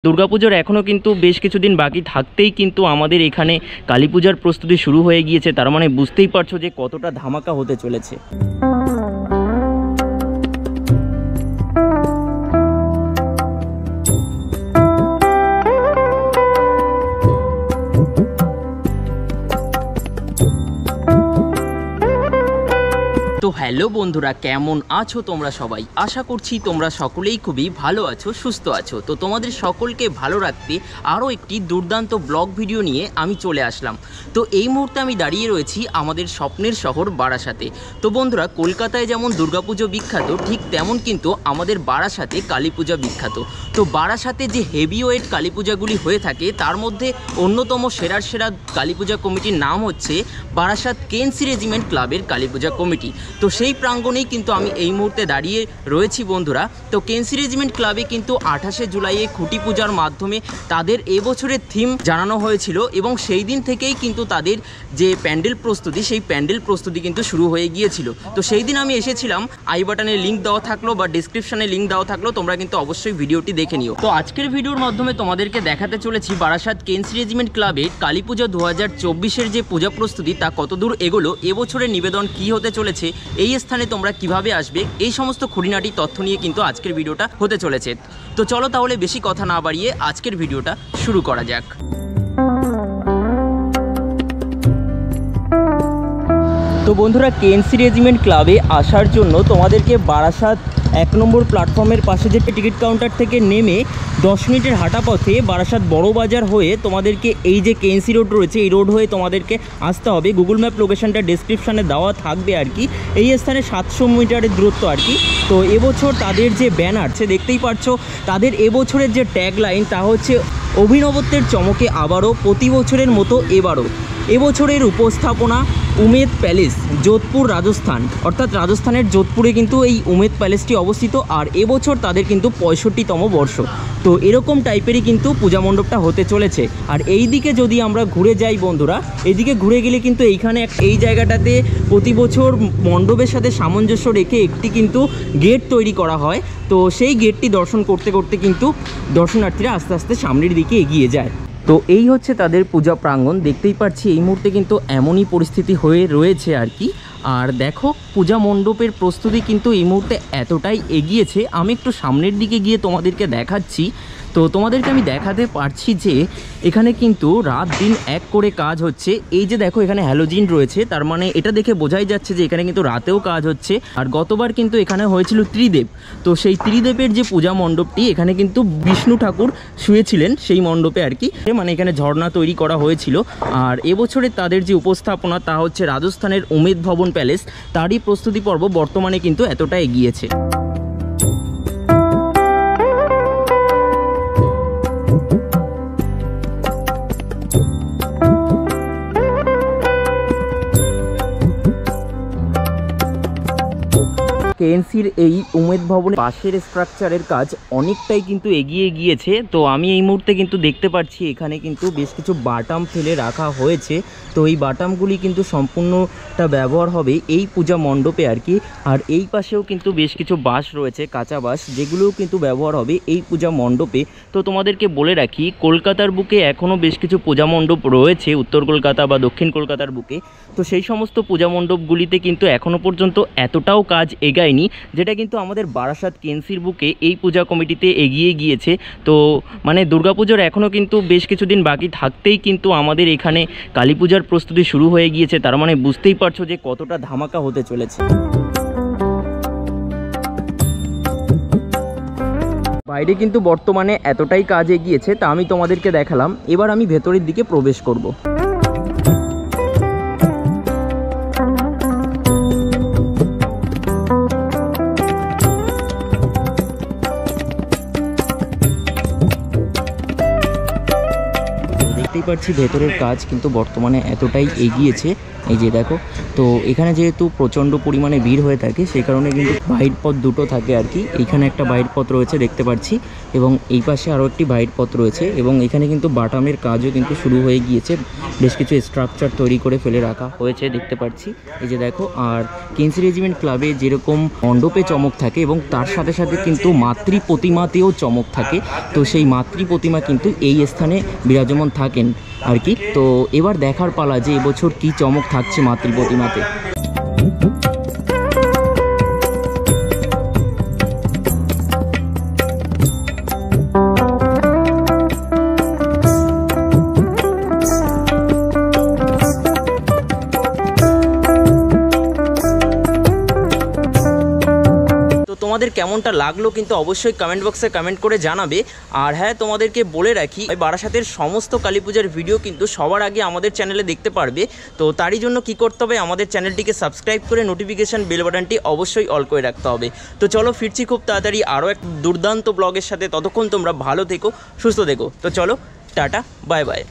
দুর্গাপুজোর এখনও কিন্তু বেশ কিছুদিন বাকি থাকতেই কিন্তু আমাদের এখানে কালী পূজার প্রস্তুতি শুরু হয়ে গিয়েছে। তার মানে বুঝতেই পারছো যে কতটা ধামাকা হতে চলেছে। তো হ্যালো বন্ধুরা, কেমন আছো তোমরা সবাই? আশা করছি তোমরা সকলেই খুবই ভালো আছো, সুস্থ আছো। তো তোমাদের সকলকে ভালো রাখতে আরও একটি দুর্দান্ত ব্লগ ভিডিও নিয়ে আমি চলে আসলাম। তো এই মুহূর্তে আমি দাঁড়িয়ে রয়েছি আমাদের স্বপ্নের শহর বারাসাতে। তো বন্ধুরা, কলকাতায় যেমন দুর্গাপুজো বিখ্যাত, ঠিক তেমন কিন্তু আমাদের বারাসাতে কালী পূজা বিখ্যাত। তো বারাসাতে যে হেভিওয়েট কালী পূজাগুলি হয়ে থাকে তার মধ্যে অন্যতম সেরার সেরা কালী পূজা কমিটির নাম হচ্ছে বারাসাত কেএনসি রেজিমেন্ট ক্লাবের কালী পূজা কমিটি। তো সেই প্রাঙ্গণেই কিন্তু আমি এই মুহূর্তে দাঁড়িয়ে রয়েছি বন্ধুরা। তো কেএনসি রেজিমেন্ট ক্লাবে কিন্তু 28শে জুলাইয়ে খুঁটি পূজার মাধ্যমে তাদের এবছরের থিম জানানো হয়েছিল এবং সেই দিন থেকেই কিন্তু তাদের যে প্যান্ডেল প্রস্তুতি, সেই প্যান্ডেল প্রস্তুতি কিন্তু শুরু হয়ে গিয়েছিল। তো সেই দিন আমি এসেছিলাম, আই বাটনে লিঙ্ক দেওয়া থাকলো বা ডিসক্রিপশনে লিঙ্ক দেওয়া থাকলো, তোমরা কিন্তু অবশ্যই ভিডিওটি দেখে নিও। তো আজকের ভিডিওর মাধ্যমে তোমাদেরকে দেখাতে চলেছি বারাসাত কেএনসি রেজিমেন্ট ক্লাবে কালী পূজা 2024-এর যে পূজা প্রস্তুতি তা কতদূর এগোলো, এবছরের নিবেদন কি হতে চলেছে, এই স্থানে তোমরা কিভাবে আসবে, এই সমস্ত খুঁটিনাটি তথ্য নিয়ে কিন্তু আজকের ভিডিওটা হতে চলেছে। তো চলো তাহলে বেশি কথা না বাড়িয়ে আজকের ভিডিওটা শুরু করা যাক। তো বন্ধুরা, কেএনসি রেজিমেন্ট ক্লাবে আসার জন্য তোমাদেরকে বারাসাত 1 নম্বর প্ল্যাটফর্মের পাশে যে টিকিট কাউন্টার থেকে নেমে 10 মিনিটের হাঁটা পথে বারাসাত বড় বাজার হয়ে তোমাদেরকে এই যে কেএনসি রোড রয়েছে, এই রোড হয়ে তোমাদেরকে আসতে হবে। গুগল ম্যাপ লোকেশনটা ডেসক্রিপশানে দেওয়া থাকবে আর কি। এই স্থানে 700 মিটারের দূরত্ব আর কি। তো এবছর তাদের যে ব্যানার সে দেখতেই পাচ্ছো, তাদের এবছরের যে ট্যাগলাইন তা হচ্ছে অভিনবত্বের চমকে আবারও, প্রতি বছরের মতো এবারও। এবছরের উপস্থাপনা উমেদ প্যালেস, যোধপুর, রাজস্থান। অর্থাৎ রাজস্থানের যোধপুরে কিন্তু এই উমেদ প্যালেসটি অবস্থিত। আর এবছর তাদের কিন্তু 65তম বর্ষ। তো এরকম টাইপেরই কিন্তু পূজা মণ্ডপটা হতে চলেছে। আর এই দিকে যদি আমরা ঘুরে যাই বন্ধুরা, এইদিকে ঘুরে গেলে কিন্তু এইখানে এই জায়গাটাতে প্রতি বছর মণ্ডপের সাথে সামঞ্জস্য রেখে একটি কিন্তু গেট তৈরি করা হয়। তো সেই গেটটি দর্শন করতে করতে কিন্তু দর্শনার্থীরা আস্তে আস্তে সামনের দিকে এগিয়ে যায়। তো এই হচ্ছে তাদের পূজা প্রাঙ্গণ। দেখতেই পাচ্ছি এই মুহূর্তে কিন্তু এমনই পরিস্থিতি হয়ে রয়েছে আর কি। আর দেখো, পূজা মণ্ডপের প্রস্তুতি কিন্তু এই মুহূর্তে এতটাই এগিয়েছে, আমি একটু সামনের দিকে গিয়ে তোমাদেরকে দেখাচ্ছি। তো তোমাদেরকে আমি দেখাতে পারছি যে এখানে কিন্তু রাত দিন এক করে কাজ হচ্ছে। এই যে দেখো, এখানে হ্যালোজিন রয়েছে, তার মানে এটা দেখে বোঝাই যাচ্ছে যে এখানে কিন্তু রাতেও কাজ হচ্ছে। আর গতবার কিন্তু এখানে হয়েছিল ত্রিদেব। তো সেই ত্রিদেবের যে পূজা মণ্ডপটি, এখানে কিন্তু বিষ্ণু ঠাকুর শুয়েছিলেন সেই মণ্ডপে আর কি, মানে এখানে ঝর্ণা তৈরি করা হয়েছিল। আর এবছরে তাদের যে উপস্থাপনা তা হচ্ছে রাজস্থানের উমেদ ভবন প্যালেস, তারই প্রস্তুতি পর্ব বর্তমানে কিন্তু এতটা এগিয়েছে। কেএনসির এই উমেদ ভবনের পাশের স্ট্রাকচারের কাজ অনেকটাই কিন্তু এগিয়ে গিয়েছে। তো আমি এই মুহূর্তে কিন্তু দেখতে পাচ্ছি এখানে কিন্তু বেশ কিছু বাটাম ফেলে রাখা হয়েছে। তো এই বাটামগুলি কিন্তু সম্পূর্ণটা ব্যবহার হবে এই পূজা মণ্ডপে আর কি। আর এই পাশেও কিন্তু বেশ কিছু বাঁশ রয়েছে, কাঁচা বাঁশ, যেগুলোও কিন্তু ব্যবহার হবে এই পূজা মণ্ডপে। তো তোমাদেরকে বলে রাখি, কলকাতার বুকে এখনও বেশ কিছু পূজা মণ্ডপ রয়েছে, উত্তর কলকাতা বা দক্ষিণ কলকাতার বুকে। তো সেই সমস্ত পূজা মণ্ডপগুলিতে কিন্তু এখনও পর্যন্ত এতটাও কাজ এগায়নি, যেটা কিন্তু আমাদের বারাসাত কেএনসির বুকে এই পূজা কমিটিতে এগিয়ে গিয়েছে। তো মানে দুর্গাপুজোর এখনও কিন্তু বেশ কিছুদিন বাকি থাকতেই কিন্তু আমাদের এখানে কালী পূজার প্রস্তুতি শুরু হয়ে গিয়েছে। তার মানে বুঝতেই পারছো যে কতটা ধামাকা হতে চলেছে। বাইরে কিন্তু বর্তমানে এতটাই কাজ এগিয়েছে, তা আমি তোমাদেরকে দেখালাম। এবার আমি ভেতরের দিকে প্রবেশ করব। দেখতেই দেখতেই পাচ্ছি ভেতরের কাজ কিন্তু বর্তমানে এতটাই এগিয়েছে, এই যে দেখো। তো এখানে যেহেতু প্রচণ্ড পরিমাণে ভিড় হয়ে থাকে সেই কারণে কিন্তু বাহির পথ দুটো থাকে আর কি। এইখানে একটা বাহির পথ রয়েছে দেখতে পাচ্ছি, এবং এই পাশে আরও একটি বাহির পথ রয়েছে, এবং এখানে কিন্তু বাটামের কাজও কিন্তু শুরু হয়ে গিয়েছে, বেশ কিছু স্ট্রাকচার তৈরি করে ফেলে রাখা হয়েছে দেখতে পাচ্ছি, এই যে দেখো। আর কেএনসি রেজিমেন্ট ক্লাবে যেরকম মণ্ডপে চমক থাকে এবং তার সাথে সাথে কিন্তু মাতৃ প্রতিমাতেও চমক থাকে, তো সেই মাতৃ প্রতিমা কিন্তু এই স্থানে বিরাজমান থাকেন আর কি। তো এবার দেখার পালা যে এবছর কি চমক থাকছে মাতৃ প্রতিমাতে। তোমাদের কেমনটা লাগলো কিন্তু অবশ্যই কমেন্ট বক্সে কমেন্ট করে জানাবে। আর হ্যাঁ, তোমাদেরকে বলে রাখি বারাসাতের সমস্ত কালী পূজার ভিডিও কিন্তু সবার আগে আমাদের চ্যানেলে দেখতে পারবে। তো তারই জন্য কি করতে হবে, আমাদের চ্যানেলটিকে সাবস্ক্রাইব করে নোটিফিকেশান বেল বাটনটি অবশ্যই অল করে রাখতে হবে। তো চলো ফিরছি খুব তাড়াতাড়ি আরও এক দুর্দান্ত ব্লগের সাথে, ততক্ষণ তোমরা ভালো থেকো, সুস্থ থেকো। তো চলো, টাটা, বাই বাই।